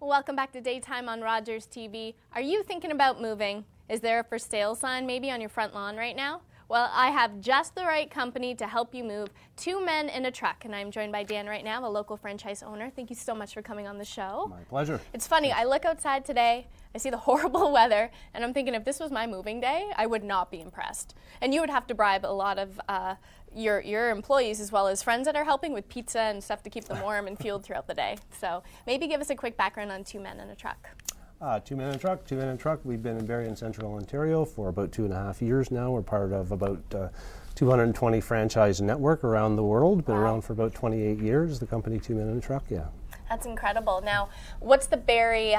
Welcome back to Daytime on Rogers TV. Are you thinking about moving? Is there a for sale sign maybe on your front lawn right now? Well, I have just the right company to help you move. Two men in a truck, and I'm joined by Dan right now, a local franchise owner. Thank you so much for coming on the show. My pleasure. It's funny, I look outside today, I see the horrible weather, and I'm thinking if this was my moving day, I would not be impressed. And you would have to bribe a lot of your employees as well as friends that are helping with pizza and stuff to keep them warm and fueled throughout the day. So maybe give us a quick background on Two Men in a Truck. Two Men in a Truck. We've been in Barrie in Central Ontario for about 2.5 years now. We're part of about 220 franchise network around the world. Been around for about 28 years. The company Two Men in a Truck, yeah. That's incredible. Now, what's the Barrie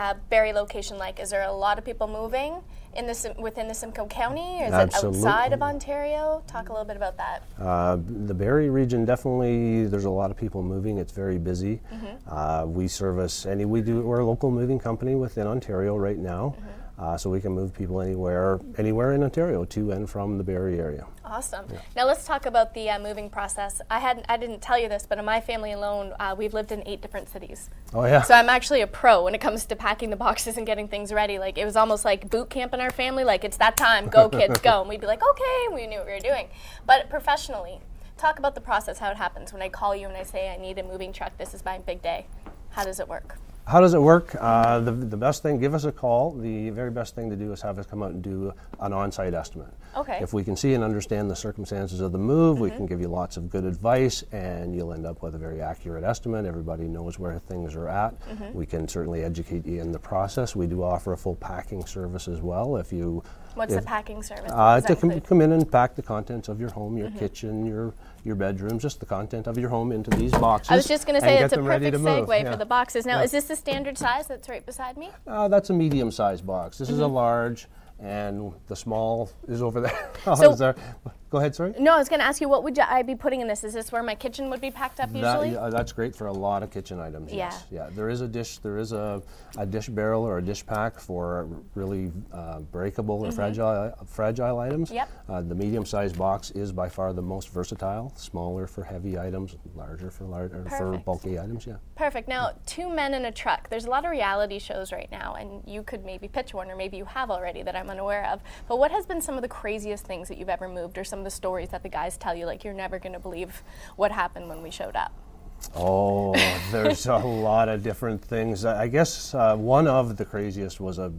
location like? Is there a lot of people moving within the Simcoe County? Or is it outside of Ontario? Talk a little bit about that. The Barrie region, definitely, there's a lot of people moving. It's very busy. We service we're a local moving company within Ontario right now. So we can move people anywhere in Ontario to and from the Barrie area. Awesome. Yeah. Now let's talk about the moving process. I didn't tell you this, but in my family alone, we've lived in 8 different cities. Oh yeah. So I'm actually a pro when it comes to packing the boxes and getting things ready. Like it was almost like boot camp in our family. Like it's that time, go kids, go. And we'd be like, okay, and we knew what we were doing. But professionally, talk about the process, how it happens when I call you and I say I need a moving truck. This is my big day. How does it work? How does it work? The best thing, give us a call. The very best thing to do is have us come out and do an on-site estimate. Okay. If we can see and understand the circumstances of the move, we can give you lots of good advice, and you'll end up with a very accurate estimate. Everybody knows where things are at. We can certainly educate you in the process. We do offer a full packing service as well. What's the packing service? To come in and pack the contents of your home, your kitchen, your bedrooms, just the content of your home into these boxes. I was just going to say it's a perfect segue for the boxes. Now, is this the standard size that's right beside me? That's a medium-sized box. This is a large, and the small is over there. Go ahead, sorry? No, I was going to ask you, what would I be putting in this? Is this where my kitchen would be packed up usually? That's great for a lot of kitchen items, yes. Yeah, there is a dish barrel or a dish pack for really breakable or fragile items. Yep. The medium-sized box is by far the most versatile, smaller for heavy items, larger for bulky items, yeah. Perfect. Now, Two Men in a Truck. There's a lot of reality shows right now, and you could maybe pitch one, or maybe you have already that I'm unaware of. But what has been some of the craziest things that you've ever moved, or some of the stories that the guys tell you, like you're never going to believe what happened when we showed up? Oh, there's a lot of different things. I guess one of the craziest was a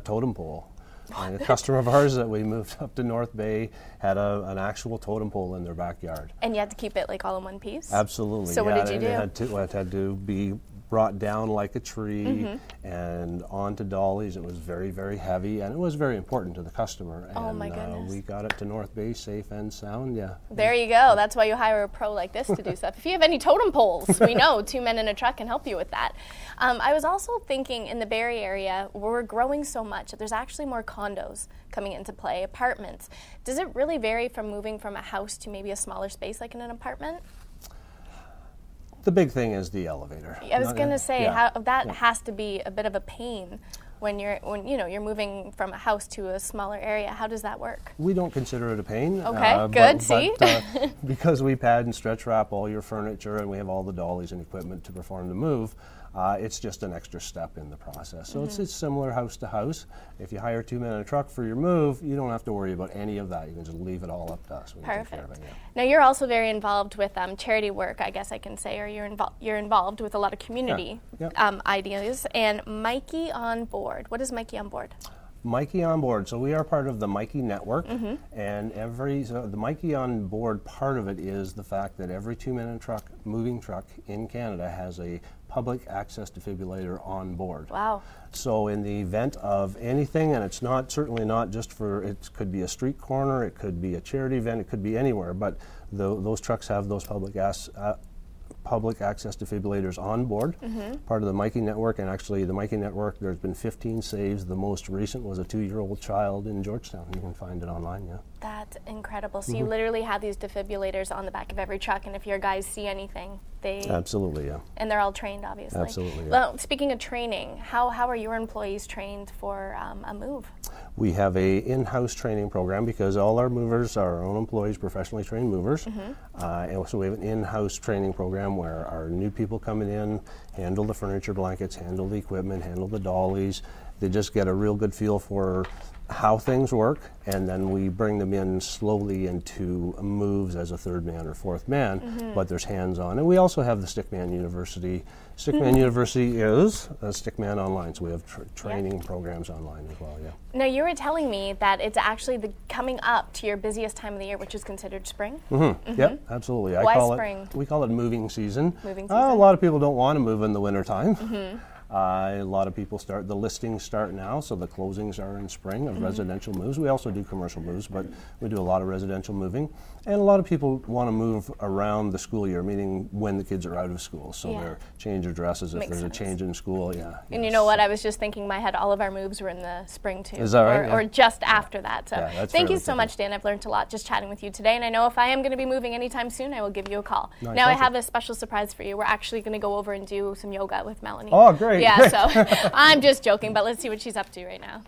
totem pole. And a customer of ours that we moved up to North Bay had an actual totem pole in their backyard. And you had to keep it like all in one piece? Absolutely. So what did you do? It had to be brought down like a tree and onto dollies. It was very, very heavy, and it was very important to the customer. And, oh my goodness. We got it to North Bay safe and sound, yeah. There you go. That's why you hire a pro like this to do stuff. If you have any totem poles, we know Two Men in a Truck can help you with that. I was also thinking in the Barrie area, we're growing so much, there's actually more condos coming into play, apartments. Does it really vary from moving from a house to maybe a smaller space like in an apartment? The big thing is the elevator. I was going to say that has to be a bit of a pain when you're moving from a house to a smaller area. How does that work? We don't consider it a pain. Okay, good. See, because we pad and stretch wrap all your furniture and we have all the dollies and equipment to perform the move. It's just an extra step in the process. So it's similar house to house. If you hire Two Men in a Truck for your move, you don't have to worry about any of that. You can just leave it all up to us. Perfect. Now you're also very involved with charity work, I guess I can say, or you're involved with a lot of community ideas. And Mikey on Board. What is Mikey on Board? Mikey on Board. So we are part of the Mikey network, and the Mikey on Board part of it is the fact that every Two Men in a Truck moving truck in Canada has a public access defibrillator on board. Wow. So in the event of anything, and it's certainly not just for, it could be a street corner, it could be a charity event, it could be anywhere, but those trucks have those public access defibrillators on board, part of the Mikey network. And actually the Mikey network, there's been 15 saves. The most recent was a 2-year-old child in Georgetown. You can find it online, yeah. That's incredible. So you literally have these defibrillators on the back of every truck, and if your guys see anything, they... Absolutely, yeah. And they're all trained, obviously. Absolutely, yeah. Well, speaking of training, how are your employees trained for a move? We have a in-house training program because all our movers are our own employees, professionally trained movers. And so we have an in-house training program where our new people coming in handle the furniture blankets, handle the equipment, handle the dollies. They just get a real good feel for how things work, and then we bring them in slowly into moves as a third man or fourth man, but there's hands-on. And we also have the Stickman University. Stickman University is a Stickman Online, so we have training programs online as well, yeah. Now, you were telling me that it's actually coming up to your busiest time of the year, which is considered spring? Yep, absolutely. Why spring? We call it moving season. Moving season. A lot of people don't want to move in the wintertime. A lot of people the listings start now, so the closings are in spring of residential moves. We also do commercial moves, but we do a lot of residential moving. And a lot of people want to move around the school year, meaning when the kids are out of school. So they're change their dresses if there's a change in school, And you know what, I was just thinking in my head, all of our moves were in the spring too. Is that right? Or just after that. So thank you so thinking. much, Dan. I've learned a lot just chatting with you today. And I know if I am going to be moving anytime soon, I will give you a call. Nice. Now I have a special surprise for you. We're actually going to go over and do some yoga with Melanie. Oh, great. Yeah, so I'm just joking, but let's see what she's up to right now.